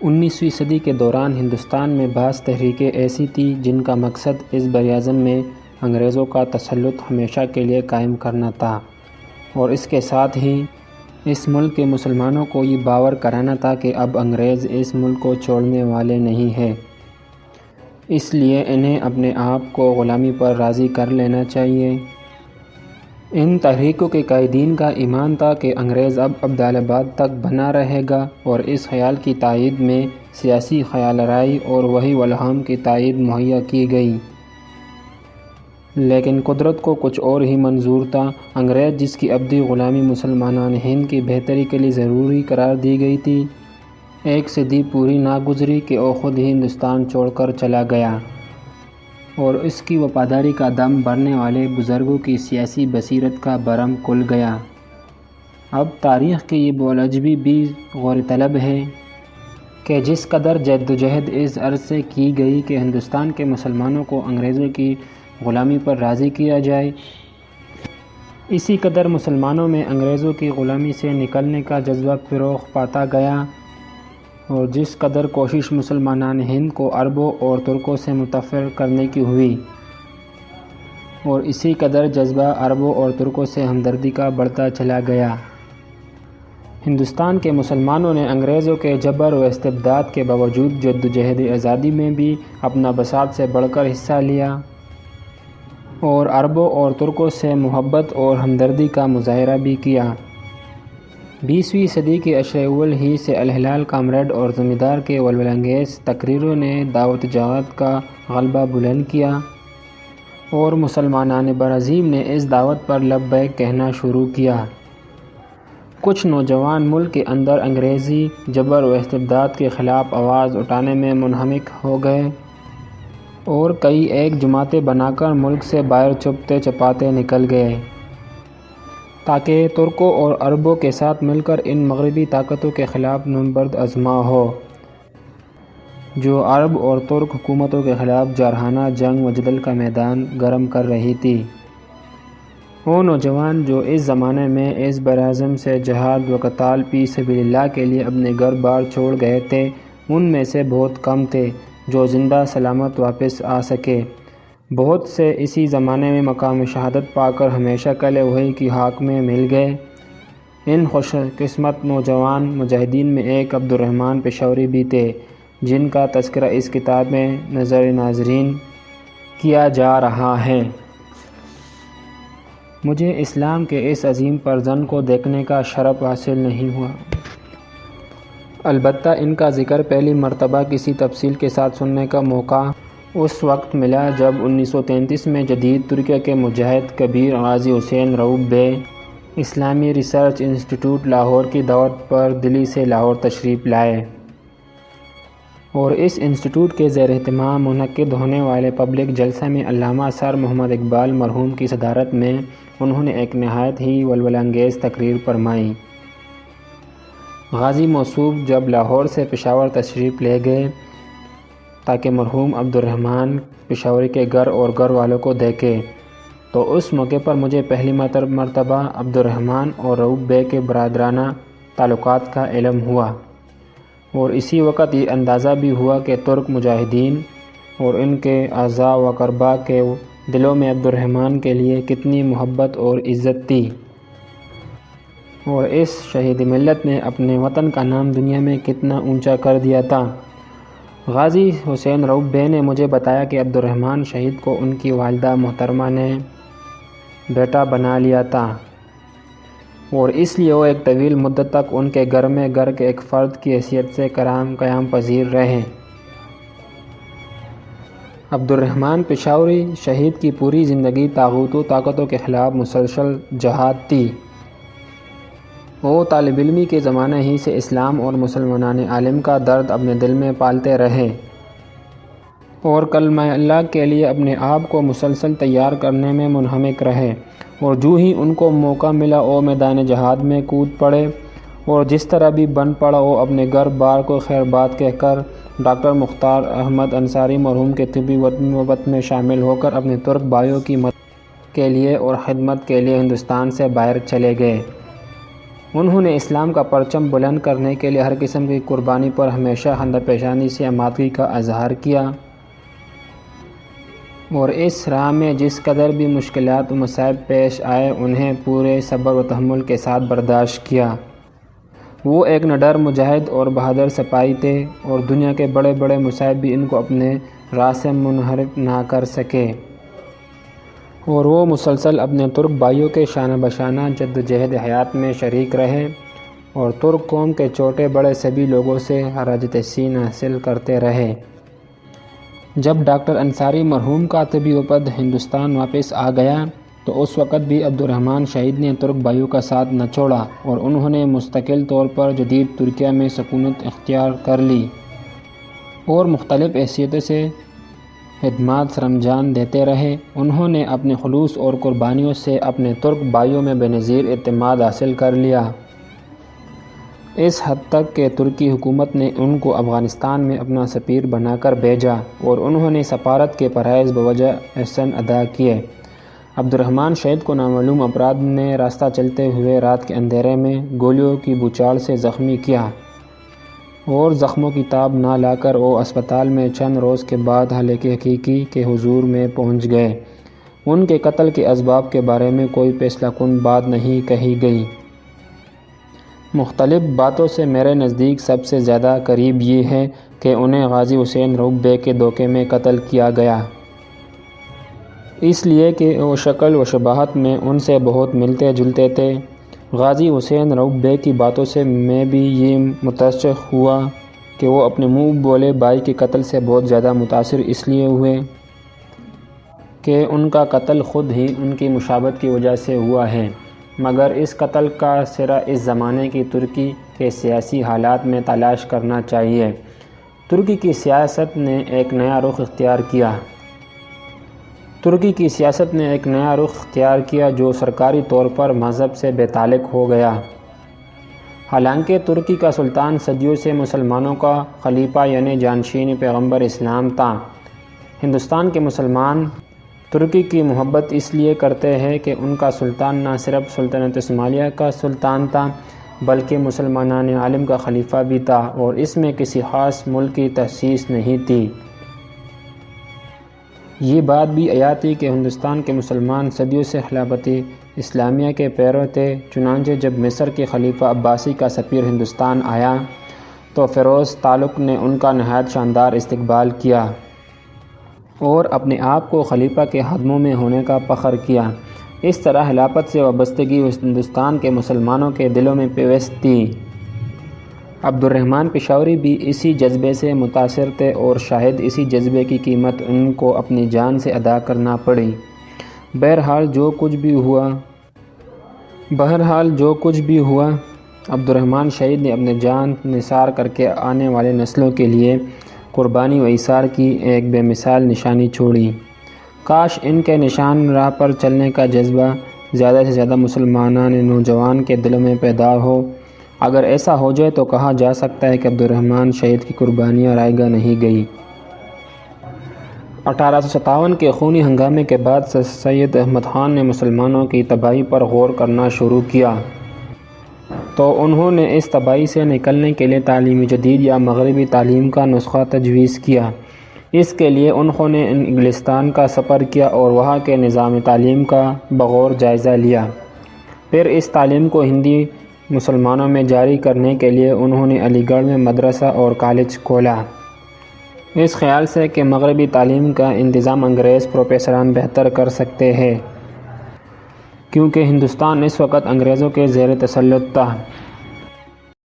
19ویں صدی کے دوران ہندوستان میں بعض تحریکیں ایسی تھیں جن کا مقصد اس براعظم میں انگریزوں کا تسلط ہمیشہ کے لیے قائم کرنا تھا، اور اس کے ساتھ ہی اس ملک کے مسلمانوں کو یہ باور کرانا تھا کہ اب انگریز اس ملک کو چھوڑنے والے نہیں ہیں، اس لیے انہیں اپنے آپ کو غلامی پر راضی کر لینا چاہیے۔ ان تحریکوں کے قائدین کا ایمان تھا کہ انگریز اب عبدالآباد تک بنا رہے گا، اور اس خیال کی تائید میں سیاسی خیال آرائی اور وحی والہام کی تائید مہیا کی گئی۔ لیکن قدرت کو کچھ اور ہی منظور تھا۔ انگریز جس کی ابدی غلامی مسلمانان ہند کی بہتری کے لیے ضروری قرار دی گئی تھی، ایک صدی پوری نہ گزری کہ وہ خود ہی ہندوستان چھوڑ کر چلا گیا، اور اس کی وفاداری کا دم بھرنے والے بزرگوں کی سیاسی بصیرت کا بھرم کھل گیا۔ اب تاریخ کی یہ بولجبی بھی غور طلب ہے کہ جس قدر جدوجہد اس عرض سے کی گئی کہ ہندوستان کے مسلمانوں کو انگریزوں کی غلامی پر راضی کیا جائے، اسی قدر مسلمانوں میں انگریزوں کی غلامی سے نکلنے کا جذبہ فروغ پاتا گیا، اور جس قدر کوشش مسلمانان ہند کو عربوں اور ترکوں سے متفرق کرنے کی ہوئی، اور اسی قدر جذبہ عربوں اور ترکوں سے ہمدردی کا بڑھتا چلا گیا۔ ہندوستان کے مسلمانوں نے انگریزوں کے جبر و استبداد کے باوجود جدوجہد آزادی میں بھی اپنا بساط سے بڑھ کر حصہ لیا، اور عربوں اور ترکوں سے محبت اور ہمدردی کا مظاہرہ بھی کیا۔ 20ویں صدی کے عشرے اول ہی سے الہلال کامریڈ اور زمیندار کے ولولہ انگیز تقریروں نے دعوت جہاد کا غلبہ بلند کیا، اور مسلمانان برعظیم نے اس دعوت پر لبیک کہنا شروع کیا۔ کچھ نوجوان ملک کے اندر انگریزی جبر و استبداد کے خلاف آواز اٹھانے میں منہمک ہو گئے، اور کئی ایک جماعتیں بنا کر ملک سے باہر چھپتے چھپاتے نکل گئے، تاکہ ترکوں اور عربوں کے ساتھ مل کر ان مغربی طاقتوں کے خلاف نبرد آزما ہو، جو عرب اور ترک حکومتوں کے خلاف جارحانہ جنگ و جدل کا میدان گرم کر رہی تھی۔ وہ نوجوان جو اس زمانے میں اس براعظم سے جہاد و قتال فی سبیل اللہ کے لیے اپنے گھر بار چھوڑ گئے تھے، ان میں سے بہت کم تھے جو زندہ سلامت واپس آ سکے۔ بہت سے اسی زمانے میں مقام شہادت پا کر ہمیشہ کے لیے وحی کی خاک میں مل گئے۔ ان خوش قسمت نوجوان مجاہدین میں ایک عبدالرحمن پشاوری بھی تھے، جن کا تذکرہ اس کتاب میں نظر ناظرین کیا جا رہا ہے۔ مجھے اسلام کے اس عظیم پرزن کو دیکھنے کا شرف حاصل نہیں ہوا، البتہ ان کا ذکر پہلی مرتبہ کسی تفصیل کے ساتھ سننے کا موقع اس وقت ملا جب 1933 میں جدید ترکیہ کے مجاہد کبیر غازی حسین رؤوف بے اسلامی ریسرچ انسٹی ٹیوٹ لاہور کی دعوت پر دلی سے لاہور تشریف لائے، اور اس انسٹی ٹیوٹ کے زیر اہتمام منعقد ہونے والے پبلک جلسہ میں علامہ سر محمد اقبال مرحوم کی صدارت میں انہوں نے ایک نہایت ہی ولولہ انگیز تقریر فرمائی۔ غازی موصوف جب لاہور سے پشاور تشریف لے گئے تاکہ مرحوم عبدالرحمن پشاوری کے گھر اور گھر والوں کو دیکھے، تو اس موقع پر مجھے پہلی مرتبہ عبدالرحمن اور رؤوف بے کے برادرانہ تعلقات کا علم ہوا، اور اسی وقت یہ اندازہ بھی ہوا کہ ترک مجاہدین اور ان کے اعزاء و اقرباء کے دلوں میں عبدالرحمن کے لیے کتنی محبت اور عزت تھی، اور اس شہید ملت نے اپنے وطن کا نام دنیا میں کتنا اونچا کر دیا تھا۔ غازی حسین رؤوف بے نے مجھے بتایا کہ عبدالرحمن شہید کو ان کی والدہ محترمہ نے بیٹا بنا لیا تھا، اور اس لیے وہ ایک طویل مدت تک ان کے گھر میں گھر کے ایک فرد کی حیثیت سے قیام پذیر رہے۔ عبدالرحمن پشاوری شہید کی پوری زندگی طاغوت و طاقتوں کے خلاف مسلسل جہاد تھی۔ وہ طالب علمی کے زمانے ہی سے اسلام اور مسلمانان عالم کا درد اپنے دل میں پالتے رہے، اور کلمہ اللہ کے لیے اپنے آپ کو مسلسل تیار کرنے میں منہمک رہے، اور جو ہی ان کو موقع ملا وہ میدان جہاد میں کود پڑے، اور جس طرح بھی بن پڑا وہ اپنے گھر بار کو خیر بات کہہ کر ڈاکٹر مختار احمد انصاری مرحوم کے طبی نوبت میں شامل ہو کر اپنے ترک بھائیوں کی مدد کے لیے اور خدمت کے لیے ہندوستان سے باہر چلے گئے۔ انہوں نے اسلام کا پرچم بلند کرنے کے لیے ہر قسم کی قربانی پر ہمیشہ خندہ پیشانی سے آمادگی کا اظہار کیا اور اس راہ میں جس قدر بھی مشکلات و مصائب پیش آئے انہیں پورے صبر و تحمل کے ساتھ برداشت کیا۔ وہ ایک نڈر مجاہد اور بہادر سپاہی تھے اور دنیا کے بڑے بڑے مصائب بھی ان کو اپنے راہ سے منحرف نہ کر سکے، اور وہ مسلسل اپنے ترک بھائیوں کے شانہ بشانہ جدوجہد حیات میں شریک رہے اور ترک قوم کے چھوٹے بڑے سبھی لوگوں سے حراجت سین حاصل کرتے رہے۔ جب ڈاکٹر انصاری مرحوم کا طبی وفد ہندوستان واپس آ گیا تو اس وقت بھی عبد الرحمن شہید نے ترک بھائیوں کا ساتھ نہ چھوڑا اور انہوں نے مستقل طور پر جدید ترکیہ میں سکونت اختیار کر لی اور مختلف حیثیتوں سے خدمات سرانجام دیتے رہے۔ انہوں نے اپنے خلوص اور قربانیوں سے اپنے ترک بھائیوں میں بے نظیر اعتماد حاصل کر لیا، اس حد تک کہ ترکی حکومت نے ان کو افغانستان میں اپنا سفیر بنا کر بھیجا اور انہوں نے سفارت کے فرائض بوجہ احسن ادا کیے۔ عبد الرحمن شہید کو نامعلوم افراد نے راستہ چلتے ہوئے رات کے اندھیرے میں گولیوں کی بوچھاڑ سے زخمی کیا اور زخموں کی تاب نہ لا کر وہ اسپتال میں چند روز کے بعد حالق حقیقی کے حضور میں پہنچ گئے۔ ان کے قتل کے اسباب کے بارے میں کوئی فیصلہ کن بات نہیں کہی گئی۔ مختلف باتوں سے میرے نزدیک سب سے زیادہ قریب یہ ہے کہ انہیں غازی حسین رؤف بیگ کے دھوکے میں قتل کیا گیا، اس لیے کہ وہ شکل و شباہت میں ان سے بہت ملتے جلتے تھے۔ غازی حسین رؤف بیگ کی باتوں سے میں بھی یہ متشخص ہوا کہ وہ اپنے منہ بولے بھائی کے قتل سے بہت زیادہ متاثر اس لیے ہوئے کہ ان کا قتل خود ہی ان کی مشابہت کی وجہ سے ہوا ہے، مگر اس قتل کا سرا اس زمانے کی ترکی کے سیاسی حالات میں تلاش کرنا چاہیے۔ ترکی کی سیاست نے ایک نیا رخ اختیار کیا جو سرکاری طور پر مذہب سے بے تعلق ہو گیا۔ حالانکہ ترکی کا سلطان صدیوں سے مسلمانوں کا خلیفہ یعنی جانشین پیغمبر اسلام تھا۔ ہندوستان کے مسلمان ترکی کی محبت اس لیے کرتے ہیں کہ ان کا سلطان نہ صرف سلطنت عثمانیہ کا سلطان تھا بلکہ مسلمانان عالم کا خلیفہ بھی تھا اور اس میں کسی خاص ملک کی تخصیص نہیں تھی۔ یہ بات بھی حیات تھی کہ ہندوستان کے مسلمان صدیوں سے خلافت اسلامیہ کے پیرو تھے، چنانچہ جب مصر کے خلیفہ عباسی کا سفیر ہندوستان آیا تو فیروز تغلق نے ان کا نہایت شاندار استقبال کیا اور اپنے آپ کو خلیفہ کے خدموں میں ہونے کا فخر کیا۔ اس طرح خلافت سے وابستگی ہندوستان کے مسلمانوں کے دلوں میں پیوست تھی۔ عبد الرحمن پشاوری بھی اسی جذبے سے متاثر تھے اور شاید اسی جذبے کی قیمت ان کو اپنی جان سے ادا کرنا پڑی۔ بہرحال جو کچھ بھی ہوا عبد الرحمن شہید نے اپنے جان نثار کر کے آنے والے نسلوں کے لیے قربانی و ایثار کی ایک بے مثال نشانی چھوڑی۔ کاش ان کے نشان راہ پر چلنے کا جذبہ زیادہ سے زیادہ مسلمانان نوجوان کے دلوں میں پیدا ہو۔ اگر ایسا ہو جائے تو کہا جا سکتا ہے کہ عبد الرحمن شہید کی قربانیاں رائے گاہ نہیں گئی۔ 1857 کے خونی ہنگامے کے بعد سید احمد خان نے مسلمانوں کی تباہی پر غور کرنا شروع کیا تو انہوں نے اس تباہی سے نکلنے کے لیے تعلیم جدید یا مغربی تعلیم کا نسخہ تجویز کیا۔ اس کے لیے انہوں نے انگلستان کا سفر کیا اور وہاں کے نظام تعلیم کا بغور جائزہ لیا۔ پھر اس تعلیم کو ہندی مسلمانوں میں جاری کرنے کے لیے انہوں نے علی گڑھ میں مدرسہ اور کالج کھولا، اس خیال سے کہ مغربی تعلیم کا انتظام انگریز پروفیسران بہتر کر سکتے ہیں کیونکہ ہندوستان اس وقت انگریزوں کے زیر تسلط تھا۔